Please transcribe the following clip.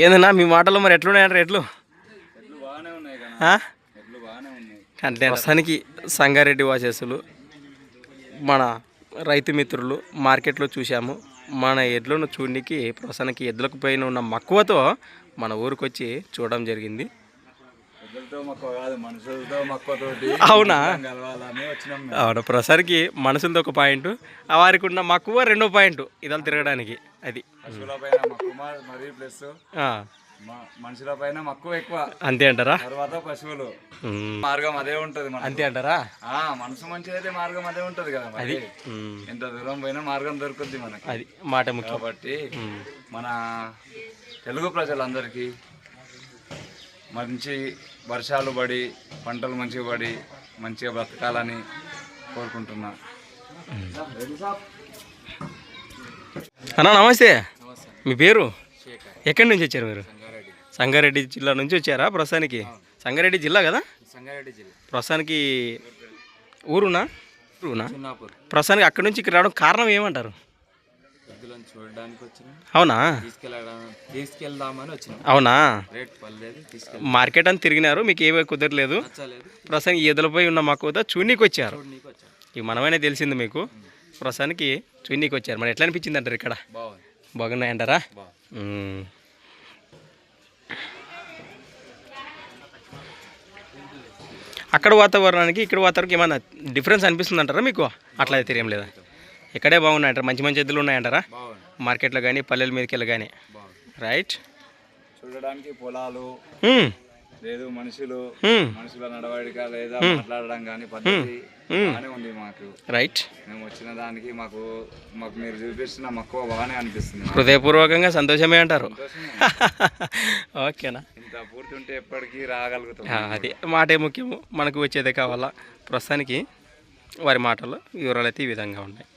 ఏందన్నా మీ మాటల్లో మరి ఎట్లున్నాయంటారు ఎట్లు అంటే ప్రస్తుతానికి సంగారెడ్డి వాచేసులు మన రైతు మిత్రులు మార్కెట్లో చూసాము. మన ఎడ్లను చూడడానికి ప్రస్తుతానికి ఎద్దులకు పైన ఉన్న మక్కువతో మన ఊరికి వచ్చి చూడడం జరిగింది. అవునా? అవును, ప్రస్తుతానికి మనసులతో ఒక పాయింట్, వారికి ఉన్న మక్కువ రెండో పాయింట్ ఇదంతా తిరగడానికి. అది మనుషుల పైన మక్కువ ఎక్కువ, అంతే అంటారా? తర్వాత పశువులు మార్గం అదే ఉంటది, అంతే అంటారా? మనసు మంచిదైతే మార్గం అదే ఉంటది కదా. అది ఎంత దూరం పోయినా మార్గం దొరుకుద్ది మనకి, అది మాట ముఖ్యం. కాబట్టి మన తెలుగు ప్రజలందరికీ మంచి వర్షాలు పడి పంటలు మంచిగా పడి మంచిగా బ్రతకాలని కోరుకుంటున్నా. అన్నా నమస్తే, మీ పేరు? ఎక్కడి నుంచి వచ్చారు మీరు? సంగారెడ్డి జిల్లా నుంచి వచ్చారా? ప్రస్తుతానికి సంగారెడ్డి జిల్లా కదా? సంగారెడ్డి జిల్లా. ప్రస్తుతానికి ఊరునా? ప్రస్తుతానికి అక్కడి నుంచి ఇక్కడ రావడం కారణం ఏమంటారు? చూడడానికి వచ్చిన. అవునా? తీసుకెళ్దామని వచ్చిన. అవునా? రేట్ పర్లేదు, మార్కెట్ అని తిరిగినారు, మీకు ఏమీ కుదరలేదు. ప్రస్తుతానికి ఎదులపై ఉన్న మాకు చూడనీకి వచ్చారు. ఇక మనమైనా తెలిసింది మీకు. ప్రస్తుతానికి చూడనీకి వచ్చారు. మరి ఎట్లా అనిపించింది అంటారు ఇక్కడ? బాగున్నాయంటారా? అక్కడ వాతావరణానికి ఇక్కడ వాతావరణానికి ఏమన్నా డిఫరెన్స్ అనిపిస్తుంది అంటారా మీకు? అట్లా అయితే తెలియం లేదా? ఇక్కడే బాగున్నాయంటారా? మంచి మంచి ఎద్దులు ఉన్నాయంటారా మార్కెట్లో కానీ పల్లెల మీదకి వెళ్ళి కానీ? రైట్. చూడడానికి పొలాలు లేదు, మనుషుల నడవడిక లేదా మాట్లాడడం కానీ పద్ధతి బాగానే ఉంది మాకు. రైట్. మేము వచ్చిన దానికి మాకు మీరు చూపిస్తున్న మక్కువ బాగానే అనిపిస్తుంది. హృదయపూర్వకంగా సంతోషమే అంటారు. ఓకేనా? ఇంత పూర్తి ఉంటే ఎప్పటికీ రాగలుగుతాం. అది మాటే ముఖ్యము, మనకు వచ్చేదే కావాలా. ప్రస్తుతానికి వారి మాటలు వివరాలు అయితే ఈ విధంగా ఉన్నాయి.